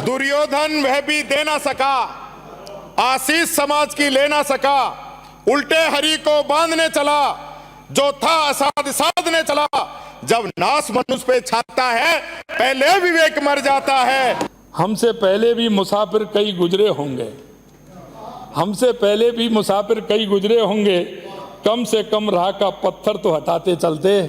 दुर्योधन वह भी दे ना सका, आशीष समाज की ले ना सका, उल्टे हरि को बांधने चला, जो था असाध साधने चला। जब नाश मनुष्य पे छाता है, पहले विवेक मर जाता है। हमसे पहले भी मुसाफिर कई गुजरे होंगे, हमसे पहले भी मुसाफिर कई गुजरे होंगे, कम से कम राह का पत्थर तो हटाते चलते।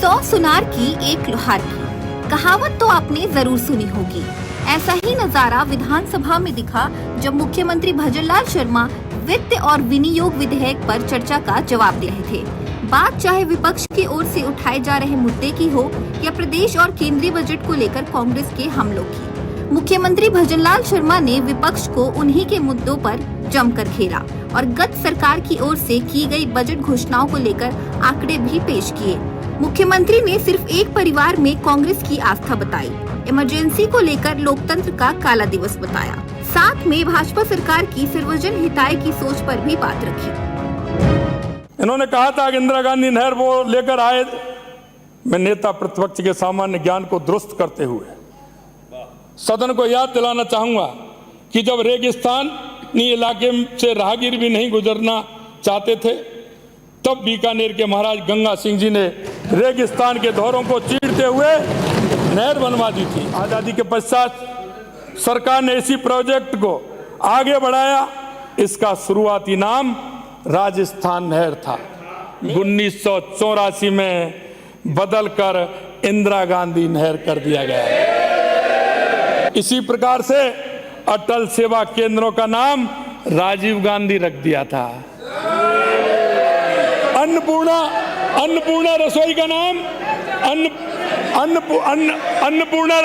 100 सुनार की एक लोहार की कहावत तो आपने जरूर सुनी होगी। ऐसा ही नजारा विधानसभा में दिखा जब मुख्यमंत्री भजनलाल शर्मा वित्त और विनियोग विधेयक पर चर्चा का जवाब दे रहे थे। बात चाहे विपक्ष की ओर से उठाए जा रहे मुद्दे की हो या प्रदेश और केंद्रीय बजट को लेकर कांग्रेस के हमलों की, मुख्यमंत्री भजनलाल शर्मा ने विपक्ष को उन्हीं के मुद्दों पर जमकर घेरा और गत सरकार की ओर से की गई बजट घोषणाओं को लेकर आंकड़े भी पेश किए। मुख्यमंत्री ने सिर्फ एक परिवार में कांग्रेस की आस्था बताई, इमरजेंसी को लेकर लोकतंत्र का काला दिवस बताया, साथ में भाजपा सरकार की सर्वजन हिताय की सोच पर भी बात रखी। इन्होंने कहा था कि इंदिरा गांधी नहर वो लेकर आए। मैं नेता प्रतिपक्ष के सामान्य ज्ञान को दुरुस्त करते हुए सदन को याद दिलाना चाहूंगा कि जब रेगिस्तानी इलाके से राहगीर भी नहीं गुजरना चाहते थे, तब बीकानेर के महाराज गंगा सिंह जी ने रेगिस्तान के दौरों को चीरते हुए नहर बनवा दी थी। आजादी के पश्चात सरकार ने इसी प्रोजेक्ट को आगे बढ़ाया। इसका शुरुआती नाम राजस्थान नहर था। 1984 में बदलकर इंदिरा गांधी नहर कर दिया गया। इसी प्रकार से अटल सेवा केंद्रों का नाम राजीव गांधी रख दिया था। अन्नपूर्णा रसोई का नाम अन्नपूर्णा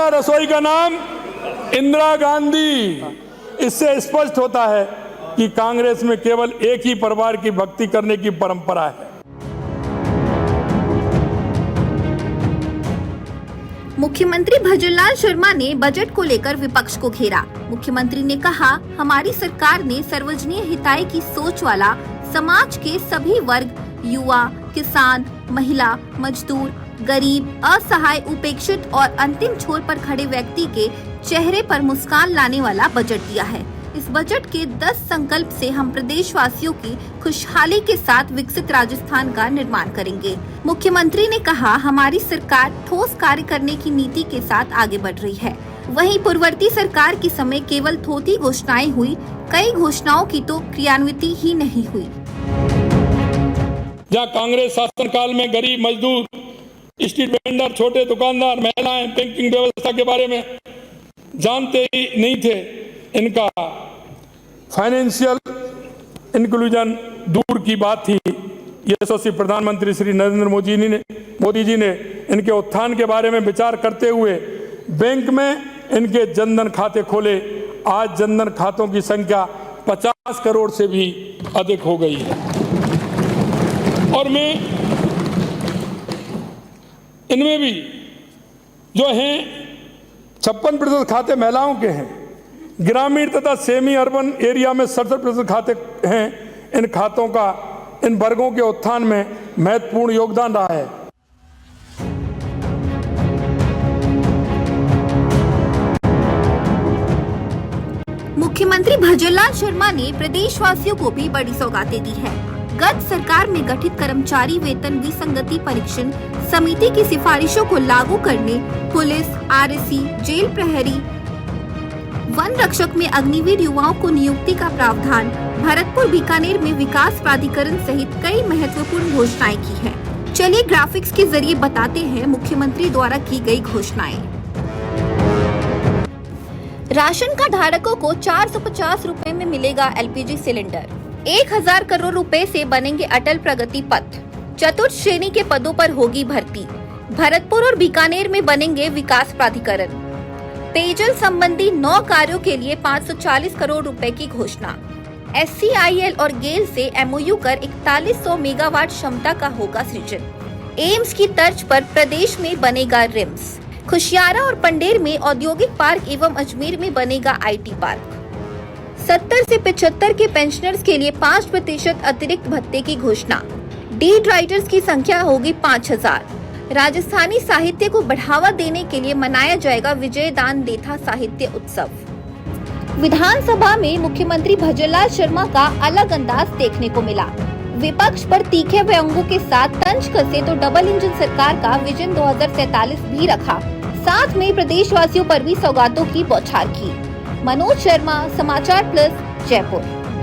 रसोई का नाम इंदिरा गांधी। इससे स्पष्ट होता है कि कांग्रेस में केवल एक ही परिवार की भक्ति करने की परंपरा है। मुख्यमंत्री भजनलाल शर्मा ने बजट को लेकर विपक्ष को घेरा। मुख्यमंत्री ने कहा, हमारी सरकार ने सर्वजनीय हिताय की सोच वाला समाज के सभी वर्ग, युवा, किसान, महिला, मजदूर, गरीब, असहाय, उपेक्षित और अंतिम छोर पर खड़े व्यक्ति के चेहरे पर मुस्कान लाने वाला बजट दिया है। इस बजट के 10 संकल्प से हम प्रदेशवासियों की खुशहाली के साथ विकसित राजस्थान का निर्माण करेंगे। मुख्यमंत्री ने कहा, हमारी सरकार ठोस कार्य करने की नीति के साथ आगे बढ़ रही है। वहीं पूर्ववर्ती सरकार के समय केवल थोथी घोषणाएं हुई, कई घोषणाओं की तो क्रियान्विति ही नहीं हुई। जहाँ कांग्रेस शासनकाल में गरीब, मजदूर, स्ट्रीट वेंडर, छोटे दुकानदार, महिलाएं बैंकिंग व्यवस्था के बारे में जानते ही नहीं थे, इनका फाइनेंशियल इंक्लूजन दूर की बात थी। यशस्वी प्रधानमंत्री श्री नरेंद्र मोदी जी ने इनके उत्थान के बारे में विचार करते हुए बैंक में इनके जनधन खाते खोले। आज जनधन खातों की संख्या 50 करोड़ से भी अधिक हो गई है। और मैं इनमें भी जो हैं 56% खाते महिलाओं के हैं। ग्रामीण तथा सेमी अर्बन एरिया में 67% खाते हैं। इन खातों का इन वर्गों के उत्थान में महत्वपूर्ण योगदान रहा है। मुख्यमंत्री भजनलाल शर्मा ने प्रदेशवासियों को भी बड़ी सौगातें दी है। गत सरकार में गठित कर्मचारी वेतन विसंगति परीक्षण समिति की सिफारिशों को लागू करने, पुलिस, आरएसी, जेल प्रहरी, वन रक्षक में अग्निवीर युवाओं को नियुक्ति का प्रावधान, भरतपुर बीकानेर में विकास प्राधिकरण सहित कई महत्वपूर्ण घोषणाएं की है। चलिए ग्राफिक्स के जरिए बताते हैं मुख्यमंत्री द्वारा की गई घोषणाएं। राशन कार्ड धारकों को 450 रुपए में मिलेगा एलपीजी सिलेंडर। 1000 करोड़ रुपए से बनेंगे अटल प्रगति पथ। चतुर्थ श्रेणी के पदों पर होगी भर्ती। भरतपुर और बीकानेर में बनेंगे विकास प्राधिकरण। पेयजल संबंधी 9 कार्यों के लिए 540 करोड़ रुपए की घोषणा। SCIL और गेल से MOU कर 4100 मेगावाट क्षमता का होगा सृजन। एम्स की तर्ज पर प्रदेश में बनेगा रिम्स। खुशियारा और पंडेर में औद्योगिक पार्क एवं अजमेर में बनेगा IT पार्क। 70 से 75 के पेंशनर्स के लिए 5% अतिरिक्त भत्ते की घोषणा। डीड राइटर्स की संख्या होगी 5000। राजस्थानी साहित्य को बढ़ावा देने के लिए मनाया जाएगा विजयदान देथा साहित्य उत्सव। विधानसभा में मुख्यमंत्री भजनलाल शर्मा का अलग अंदाज देखने को मिला। विपक्ष पर तीखे व्यंग्यों के साथ तंज कसे तो डबल इंजन सरकार का विजन 2047 भी रखा। साथ में प्रदेशवासियों पर भी सौगातों की बौछार की। मनोज शर्मा, समाचार प्लस, जयपुर।